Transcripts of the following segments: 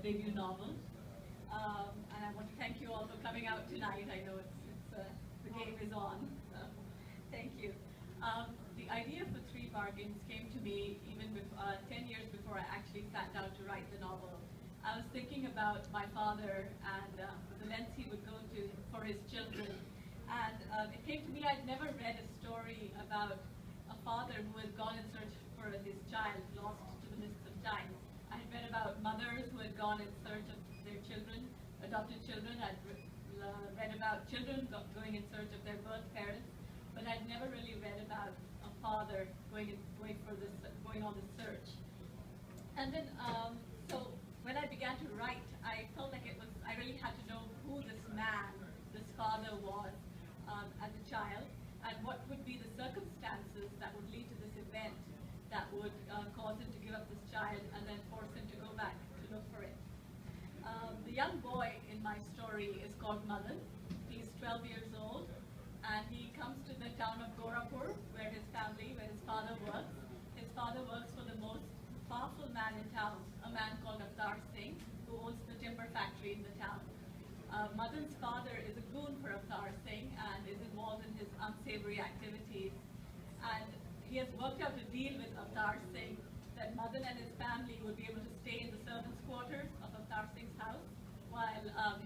debut novel. And I want to thank you all for coming out tonight. I know the game is on, so thank you. The idea for Three Bargains came to me even 10 years before I actually sat down to write the novel. I was thinking about my father and the lengths he would go to for his children. And it came to me, I'd never read a story about a father who had gone in search for his child, lost to the mists of time. I had read about mothers who had gone in search of their children, adopted children. I'd read about children going in search of their birth parents, but I'd never really read about a father going on this search. And then, so when I began to write, I felt like I really had to know who this man, this father was as a child, and what would be the circumstances that would lead to this event that would cause him to give up this child and then force him to go back to look for it. The young boy in my story is called Malik. He's 12 years old, and he comes to the town of Gorapur, where his father works. His father works for the most powerful man in town, a man called Avtar Singh, who owns the timber factory in the town. Madan's father is a goon for Avtar Singh and is involved in his unsavory activities. And he has worked out a deal with Avtar Singh that Madan and his family would be able to stay in the servants' quarters of Avtar Singh's house, while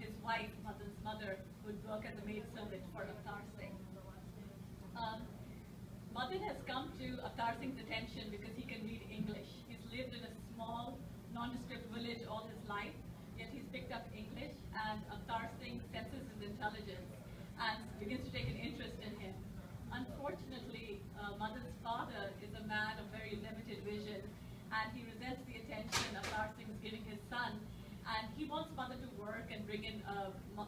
his wife, Madan's mother, would work as a maidservant for Avtar Singh. Madan has come to Avtar Singh's attention because he can read English. He's lived in a small, nondescript village all his life, yet he's picked up English, and Avtar Singh senses his intelligence and begins to take an interest in him. Unfortunately, Madan's father is a man of very limited vision, and he resents the attention Avtar Singh is giving his son, and he wants Madan to work and bring in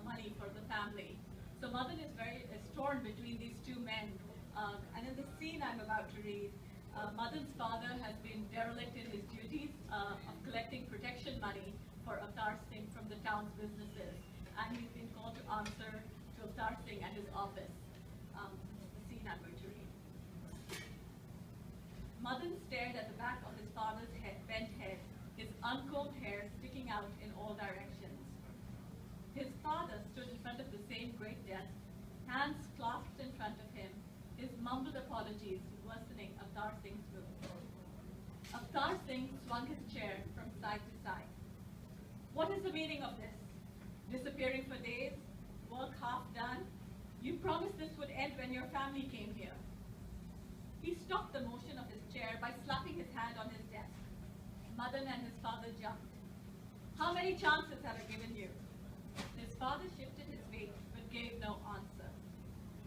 money for the family. So Madan is torn between these two men. And in the scene I'm about to read, Madan's father has been derelict in his duties of collecting protection money for Avtar Singh from the town's businesses, and he's been called to answer to Avtar Singh at his office. The scene I'm going to read. Madan stared at the back of his father's bent head, his uncombed hair sticking out in all directions. His father stood in front of the same great desk, hands clasped in front of him, his mumbled apologies worsening Avtar Singh's mood. Avtar Singh swung his chair from side to side. What is the meaning of this? Disappearing for days? Work half done? You promised this would end when your family came here. He stopped the motion of his chair by slapping his hand on his desk. Madan and his father jumped. How many chances have I given you? His father shifted his weight but gave no answer.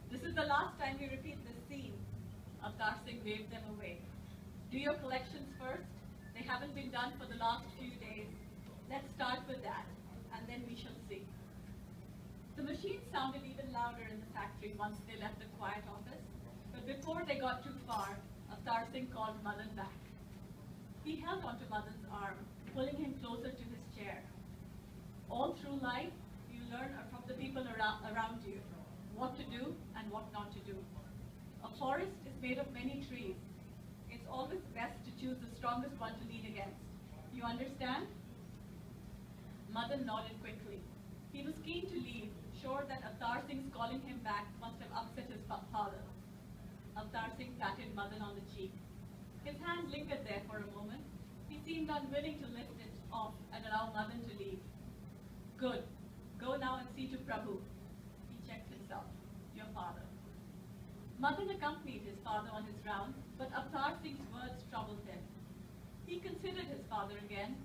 This is the last time you repeat this scene. Avtar Singh waved them away. Do your collections first. They haven't been done for the last few days. Let's start with that, and then we shall see. The machine sounded even louder in the factory once they left the quiet office, but before they got too far, Avtar Singh called Madan back. He held onto Madan's arm, pulling him closer to his chair. All through life, you learn from the people around you what to do and what not to do. A forest is made of many trees. It's always best to choose the strongest one to lean against. You understand? Madan nodded quickly. He was keen to leave, sure that Avtar Singh's calling him back must have upset his father. Avtar Singh patted Madan on the cheek. His hand lingered there for a moment. He seemed unwilling to lift it off and allow Madan to leave. Good. Go now and see to Prabhu. He checked himself. Your father. Madan accompanied his father on his rounds, but Avtar Singh's words troubled him. He considered his father again,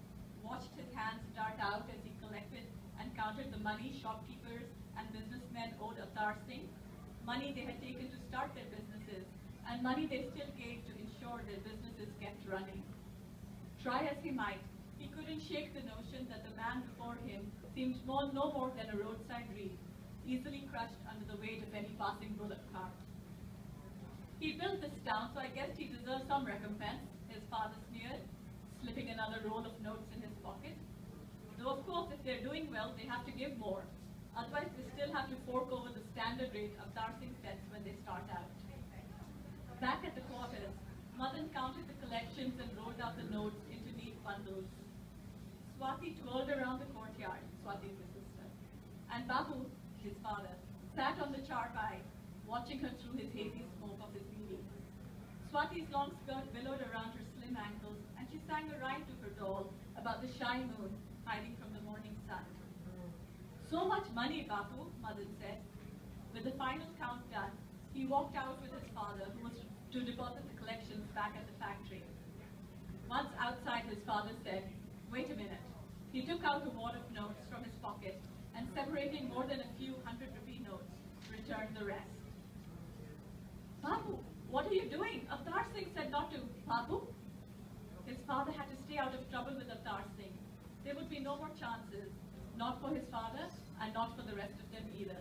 watched his hands dart out as he collected and counted the money shopkeepers and businessmen owed Avtar Singh, money they had taken to start their businesses, and money they still gave to ensure their businesses kept running. Try as he might, he couldn't shake the notion that the man before him seemed no more than a roadside reed, easily crushed under the weight of any passing bullock cart. He built this town, so I guess he deserves some recompense, his father sneered, slipping another roll of notes in his pocket. Though of course, if they're doing well, they have to give more. Otherwise, they still have to fork over the standard rate Avtar Singh sets when they start out. Back at the quarters, Madan counted the collections and rolled out the notes into neat bundles. Swati twirled around the courtyard, Swati is his sister, and Babu, his father, sat on the charpai, watching her through his hazy smoke of his bidi. Swati's long skirt billowed around her slim ankles, and she sang a rhyme to her doll about the shy moon hiding from the morning sun. So much money, Babu, Madan said. With the final count done, he walked out with his father, who was to deposit the collections back at the factory. Once outside, his father said, "Wait a minute." He took out a wad of notes from his pocket and, separating more than a few 100-rupee notes, returned the rest. "Babu, what are you doing? Avtar Singh said not to." "Babu?" His father had to stay out of trouble with Avtar Singh. There would be no more chances, not for his father and not for the rest of them either.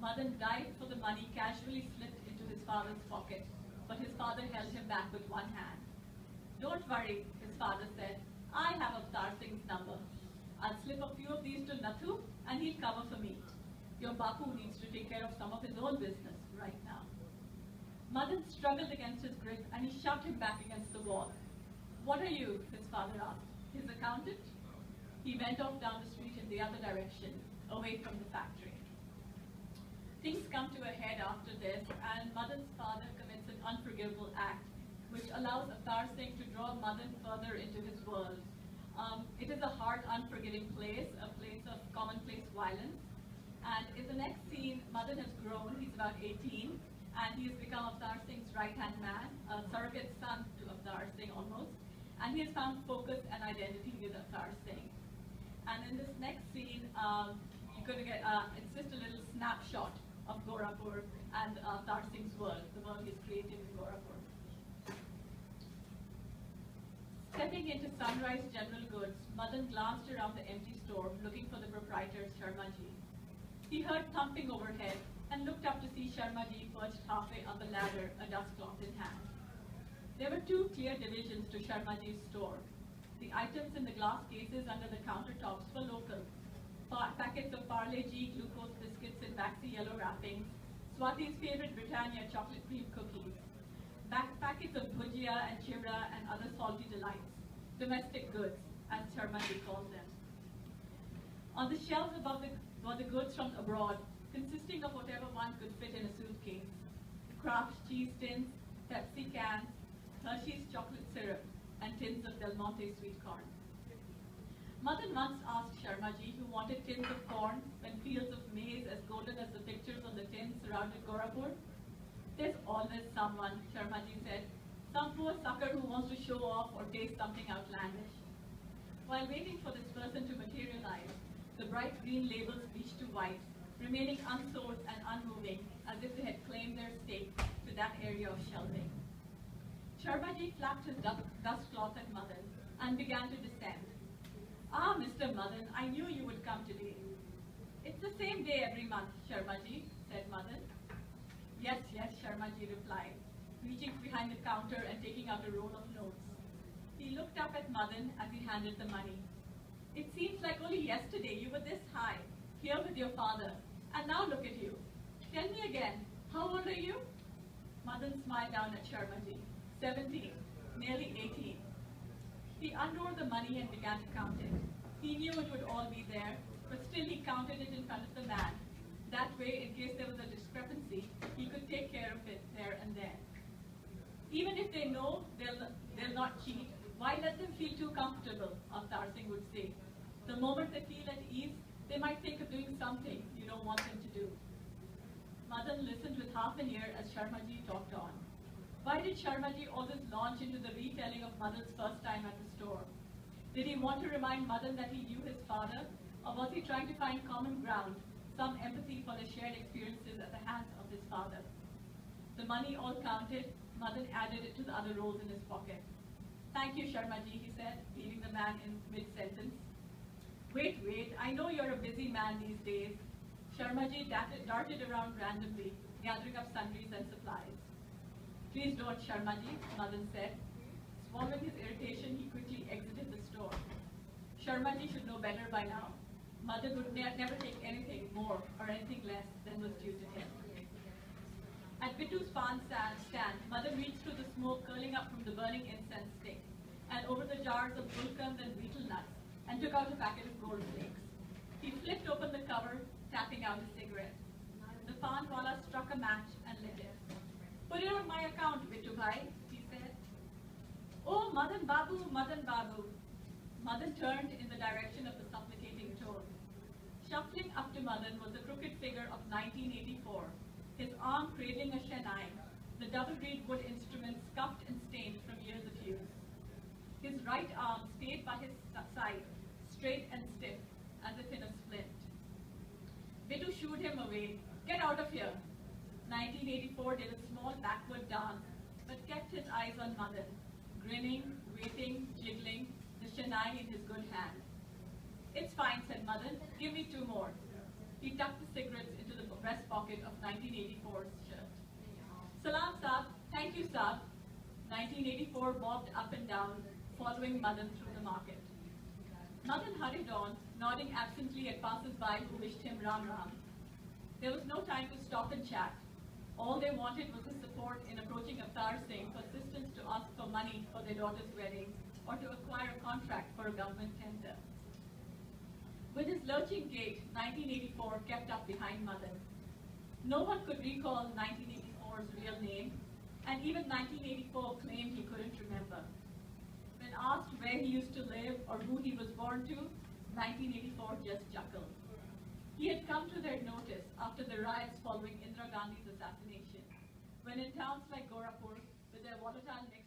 Madan dived for the money, casually slipped into his father's pocket, but his father held him back with one hand. "Don't worry," his father said. "I have Avtar Singh's number. I'll slip a few of these to Nathu and he'll cover for me. Your Bapu needs to take care of some of his own business right now." Madan struggled against his grip and he shoved him back against the wall. "What are you?" his father asked. "His accountant?" He went off down the street in the other direction, away from the factory. Things come to a head after this, and Madan's father commits an unforgivable act, which allows Avtar Singh to draw Madan further into his world. It is a hard, unforgiving place, a place of commonplace violence. And in the next scene, Madan has grown, he's about 18, and he has become Avtar Singh's right-hand man, a surrogate son to Avtar Singh almost, and he has found focus and identity with Avtar Singh. And in this next scene, you're going to get, it's just a little snapshot of Gorapur and Avtar Singh's world, the world he's created in Gorapur. Stepping into Sunrise General Goods, Madan glanced around the empty store, looking for the proprietor, Sharmaji. He heard thumping overhead and looked up to see Sharmaji perched halfway up a ladder, a dustcloth in hand. There were two clear divisions to Sharmaji's store. The items in the glass cases under the countertops were local. Packets of Parle-G glucose biscuits in waxy yellow wrappings, Swati's favorite Britannia chocolate cream cookies, packets of bhujia and chivra and other salty delights, domestic goods, as Sharmaji called them. On the shelves above were the goods from abroad, consisting of whatever one could fit in a suitcase: Kraft cheese tins, Pepsi cans, Hershey's chocolate syrup, and tins of Del Monte sweet corn. Madan once asked Sharmaji, who wanted tins of corn when fields of maize as golden as the pictures on the tins surrounded Gorapur. "There's always someone," Sharmaji said, "some poor sucker who wants to show off or taste something outlandish." While waiting for this person to materialize, the bright green labels bleached to white, remaining unsold and unmoving, as if they had claimed their stake to that area of shelving. Sharmaji flapped his dust cloth at Madan and began to descend. "Ah, Mr. Madan, I knew you would come today." "It's the same day every month, Sharmaji," said Madan. "Yes, yes," Sharmaji replied, reaching behind the counter and taking out a roll of notes. He looked up at Madan as he handed the money. "It seems like only yesterday you were this high, here with your father, and now look at you. Tell me again, how old are you?" Madan smiled down at Sharmaji. 17, nearly 18. He unrolled the money and began to count it. He knew it would all be there, but still he counted it in front of the man. That way, in case there was a discrepancy, he could take care of it there and then. "Even if they know they'll not cheat, why let them feel too comfortable?" Avtar Singh would say. "The moment they feel at ease, they might think of doing something you don't want them to do." Madan listened with half an ear as Sharmaji talked on. Why did Sharmaji always launch into the retelling of Madan's first time at the store? Did he want to remind Madan that he knew his father, or was he trying to find common ground, some empathy for the shared experiences at the hands of his father? The money all counted, Madan added it to the other rolls in his pocket. "Thank you, Sharmaji," he said, leaving the man in mid-sentence. Wait, I know you're a busy man these days." Sharmaji darted around randomly, gathering up sundries and supplies. "Please don't, Sharmaji," Madan said. Swallowing his irritation, he quickly exited the store. Sharmaji should know better by now. Madan would never take anything more or anything less than was due to him. At Bittu's pawn stand, Madan reached through the smoke curling up from the burning incense stick and over the jars of gulkand and betel nuts and took out a packet of gold flakes. He flipped open the cover, tapping out a cigarette. The paanwala struck a match and lit it. "Put it on my account, Bittu Bhai," he said. "Oh, Madan Babu, Madan Babu." Madan turned in the direction of the supplicating tone. Shuffling up to Madan was the crooked figure of 1984, his arm cradling a shehnai, the double-reed wood instrument scuffed and stained from years of use. His right arm stayed by his side, straight and stiff, as if in a splint. Bittu shooed him away. "Get out of here!" 1984 did a small backward dance, but kept his eyes on Madan, grinning, waiting, jiggling, the shehnai in his good hand. "It's fine," said Madan. "Give me 2 more. He tucked the cigarettes into the breast pocket of 1984's shirt. "Salam, Saab. Thank you, Saab." 1984 bobbed up and down, following Madan through the market. Madan hurried on, nodding absently at passers-by who wished him Ram Ram. There was no time to stop and chat. All they wanted was his support in approaching Avtar Singh for assistance to ask for money for their daughter's wedding or to acquire a contract for a government tender. With his lurching gait, 1984 kept up behind Madan. No one could recall 1984's real name, and even 1984 claimed he couldn't remember. When asked where he used to live or who he was born to, 1984 just chuckled. He had come to their notice after the riots following Indira Gandhi's assassination, when in towns like Gorakhpur, with their volatile mix